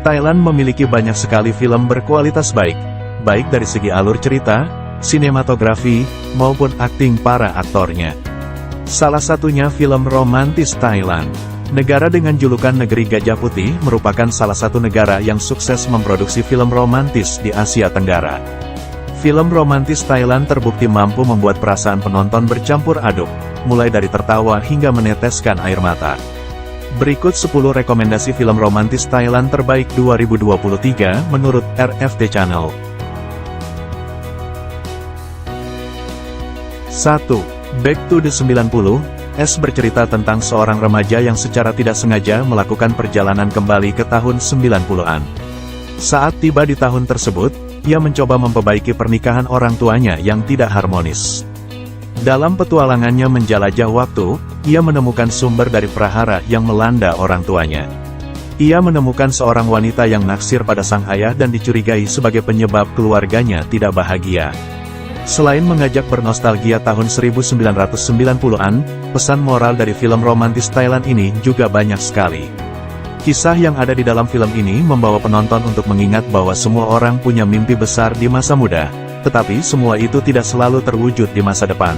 Thailand memiliki banyak sekali film berkualitas baik, baik dari segi alur cerita, sinematografi, maupun akting para aktornya. Salah satunya film romantis Thailand. Negara dengan julukan Negeri Gajah Putih merupakan salah satu negara yang sukses memproduksi film romantis di Asia Tenggara. Film romantis Thailand terbukti mampu membuat perasaan penonton bercampur aduk, mulai dari tertawa hingga meneteskan air mata. Berikut 10 rekomendasi film romantis Thailand terbaik 2023 menurut RFD Channel. 1. Back to the 90s bercerita tentang seorang remaja yang secara tidak sengaja melakukan perjalanan kembali ke tahun 90-an. Saat tiba di tahun tersebut, ia mencoba memperbaiki pernikahan orang tuanya yang tidak harmonis. Dalam petualangannya menjelajah waktu, ia menemukan sumber dari prahara yang melanda orang tuanya. Ia menemukan seorang wanita yang naksir pada sang ayah dan dicurigai sebagai penyebab keluarganya tidak bahagia. Selain mengajak bernostalgia tahun 1990-an, pesan moral dari film romantis Thailand ini juga banyak sekali. Kisah yang ada di dalam film ini membawa penonton untuk mengingat bahwa semua orang punya mimpi besar di masa muda, tetapi semua itu tidak selalu terwujud di masa depan.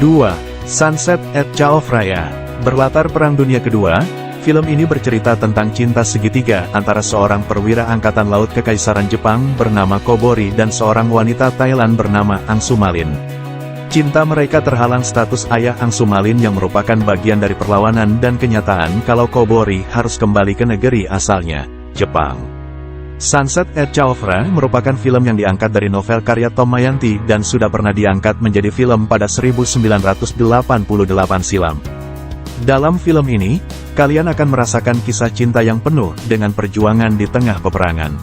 2. Sunset at Chao Phraya. Berlatar Perang Dunia Kedua, film ini bercerita tentang cinta segitiga antara seorang perwira angkatan laut Kekaisaran Jepang bernama Kobori dan seorang wanita Thailand bernama Ang Sumalin. Cinta mereka terhalang status ayah Ang Sumalin yang merupakan bagian dari perlawanan dan kenyataan kalau Kobori harus kembali ke negeri asalnya, Jepang. Sunset at Chao Phraya merupakan film yang diangkat dari novel karya Tom Mayanti dan sudah pernah diangkat menjadi film pada 1988 silam. Dalam film ini, kalian akan merasakan kisah cinta yang penuh dengan perjuangan di tengah peperangan.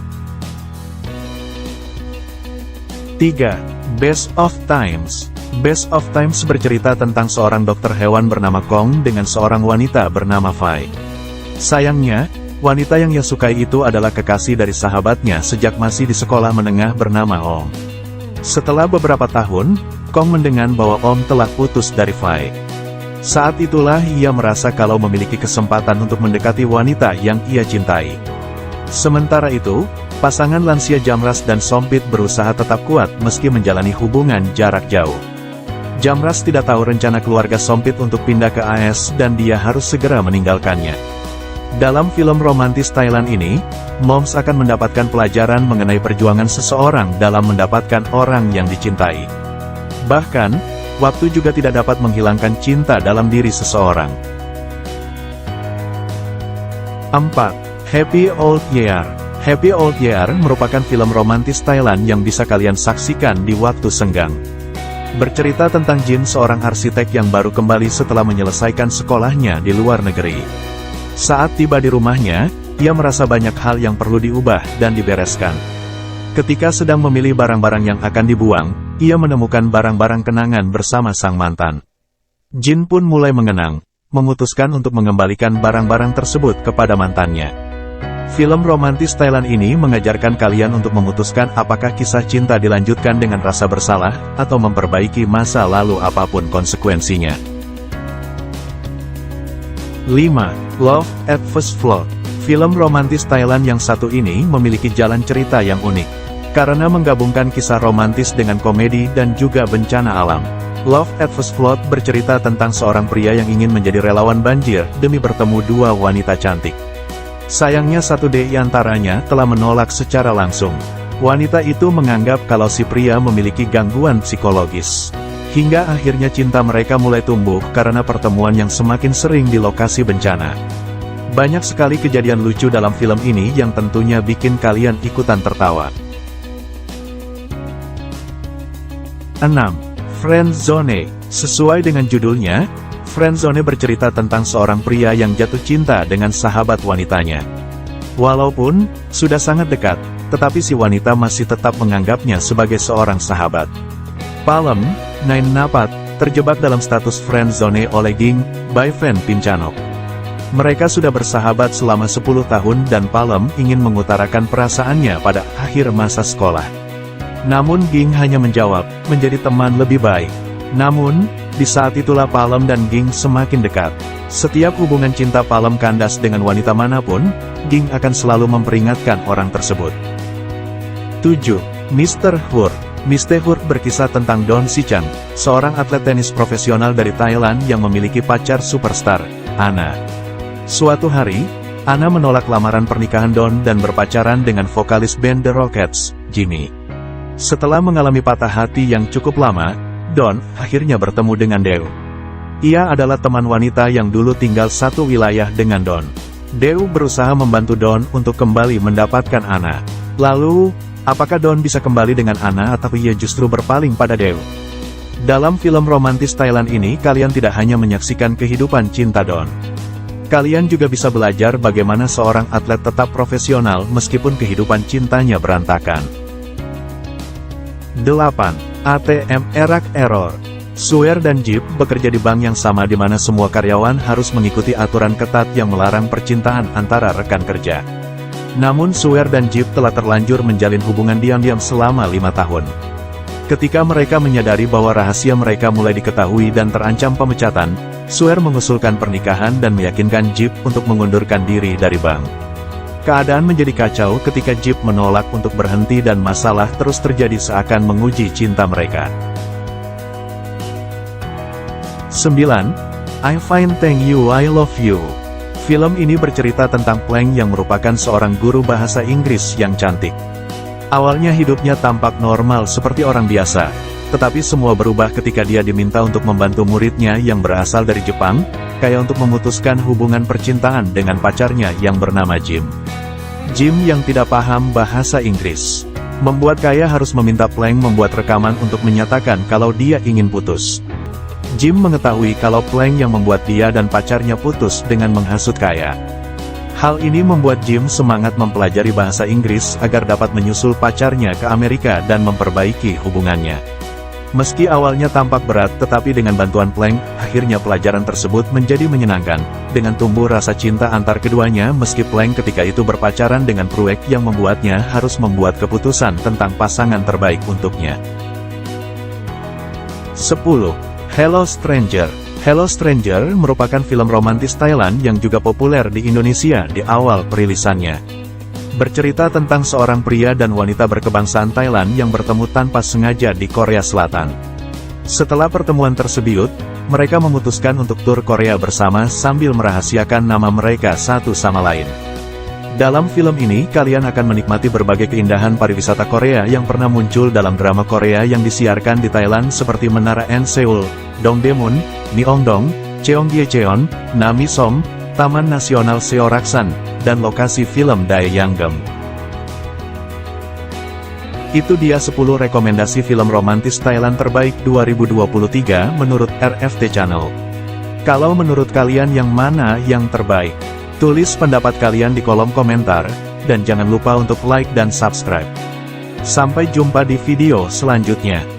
3. Best of Times. Best of Times bercerita tentang seorang dokter hewan bernama Kong dengan seorang wanita bernama Fai. Sayangnya, wanita yang ia sukai itu adalah kekasih dari sahabatnya sejak masih di sekolah menengah bernama Om. Setelah beberapa tahun, Kong mendengar bahwa Om telah putus dari Fai. Saat itulah ia merasa kalau memiliki kesempatan untuk mendekati wanita yang ia cintai. Sementara itu, pasangan lansia Jamras dan Sompit berusaha tetap kuat meski menjalani hubungan jarak jauh. Jamras tidak tahu rencana keluarga Sompit untuk pindah ke AS dan dia harus segera meninggalkannya. Dalam film romantis Thailand ini, Moms akan mendapatkan pelajaran mengenai perjuangan seseorang dalam mendapatkan orang yang dicintai. Bahkan, waktu juga tidak dapat menghilangkan cinta dalam diri seseorang. 4. Happy Old Year. Happy Old Year merupakan film romantis Thailand yang bisa kalian saksikan di waktu senggang. Bercerita tentang Jin, seorang arsitek yang baru kembali setelah menyelesaikan sekolahnya di luar negeri. Saat tiba di rumahnya, ia merasa banyak hal yang perlu diubah dan dibereskan. Ketika sedang memilih barang-barang yang akan dibuang, ia menemukan barang-barang kenangan bersama sang mantan. Jin pun mulai mengenang, memutuskan untuk mengembalikan barang-barang tersebut kepada mantannya. Film romantis Thailand ini mengajarkan kalian untuk memutuskan apakah kisah cinta dilanjutkan dengan rasa bersalah, atau memperbaiki masa lalu apapun konsekuensinya. 5. Love at First Flight. Film romantis Thailand yang satu ini memiliki jalan cerita yang unik, karena menggabungkan kisah romantis dengan komedi dan juga bencana alam. Love at First Flight bercerita tentang seorang pria yang ingin menjadi relawan banjir demi bertemu dua wanita cantik. Sayangnya satu di antaranya telah menolak secara langsung. Wanita itu menganggap kalau si pria memiliki gangguan psikologis. Hingga akhirnya cinta mereka mulai tumbuh karena pertemuan yang semakin sering di lokasi bencana. Banyak sekali kejadian lucu dalam film ini yang tentunya bikin kalian ikutan tertawa. 6. Friendzone. Sesuai dengan judulnya, Friendzone bercerita tentang seorang pria yang jatuh cinta dengan sahabat wanitanya. Walaupun sudah sangat dekat, tetapi si wanita masih tetap menganggapnya sebagai seorang sahabat. Palem, Nine Napat, terjebak dalam status friendzone oleh Ging, boyfriend Pinchanok. Mereka sudah bersahabat selama 10 tahun dan Palem ingin mengutarakan perasaannya pada akhir masa sekolah. Namun Ging hanya menjawab, menjadi teman lebih baik. Namun, Di saat itulah Palem dan Ging semakin dekat. Setiap hubungan cinta Palem kandas dengan wanita manapun, Ging akan selalu memperingatkan orang tersebut. 7. Mr. Hur. Mr. Hur berkisah tentang Don Si-chan, seorang atlet tenis profesional dari Thailand yang memiliki pacar superstar, Anna. Suatu hari, Anna menolak lamaran pernikahan Don dan berpacaran dengan vokalis band The Rockets, Jimmy. Setelah mengalami patah hati yang cukup lama, Don akhirnya bertemu dengan Dew. Ia adalah teman wanita yang dulu tinggal satu wilayah dengan Don. Dew berusaha membantu Don untuk kembali mendapatkan Anna. Lalu, apakah Don bisa kembali dengan Anna atau ia justru berpaling pada Dew? Dalam film romantis Thailand ini kalian tidak hanya menyaksikan kehidupan cinta Don. Kalian juga bisa belajar bagaimana seorang atlet tetap profesional meskipun kehidupan cintanya berantakan. 8. ATM Erak Error. Suer dan Jip bekerja di bank yang sama di mana semua karyawan harus mengikuti aturan ketat yang melarang percintaan antara rekan kerja. Namun Suer dan Jip telah terlanjur menjalin hubungan diam-diam selama 5 tahun. Ketika mereka menyadari bahwa rahasia mereka mulai diketahui dan terancam pemecatan, Suer mengusulkan pernikahan dan meyakinkan Jip untuk mengundurkan diri dari bank. Keadaan menjadi kacau ketika Jip menolak untuk berhenti dan masalah terus terjadi seakan menguji cinta mereka. 9. I Fine Thank You I Love You. Film ini bercerita tentang Plank yang merupakan seorang guru bahasa Inggris yang cantik. Awalnya hidupnya tampak normal seperti orang biasa, tetapi semua berubah ketika dia diminta untuk membantu muridnya yang berasal dari Jepang, kayak untuk memutuskan hubungan percintaan dengan pacarnya yang bernama Jim. Jim yang tidak paham bahasa Inggris, membuat Kaya harus meminta Plank membuat rekaman untuk menyatakan kalau dia ingin putus. Jim mengetahui kalau Plank yang membuat dia dan pacarnya putus dengan menghasut Kaya. Hal ini membuat Jim semangat mempelajari bahasa Inggris agar dapat menyusul pacarnya ke Amerika dan memperbaiki hubungannya. Meski awalnya tampak berat tetapi dengan bantuan Plank, akhirnya pelajaran tersebut menjadi menyenangkan, dengan tumbuh rasa cinta antar keduanya meski Plank ketika itu berpacaran dengan Pruek yang membuatnya harus membuat keputusan tentang pasangan terbaik untuknya. 10. Hello Stranger. Hello Stranger merupakan film romantis Thailand yang juga populer di Indonesia di awal perilisannya. Bercerita tentang seorang pria dan wanita berkebangsaan Thailand yang bertemu tanpa sengaja di Korea Selatan. Setelah pertemuan tersebut, mereka memutuskan untuk tur Korea bersama sambil merahasiakan nama mereka satu sama lain. Dalam film ini kalian akan menikmati berbagai keindahan pariwisata Korea yang pernah muncul dalam drama Korea yang disiarkan di Thailand seperti Menara En Seoul, Dongdaemun, Myeongdong, Cheonggyecheon, Namisom, Taman Nasional Seoraksan, dan lokasi film Daejeonggam. Itu dia 10 rekomendasi film romantis Thailand terbaik 2023 menurut RFT Channel. Kalau menurut kalian yang mana yang terbaik? Tulis pendapat kalian di kolom komentar, dan jangan lupa untuk like dan subscribe. Sampai jumpa di video selanjutnya.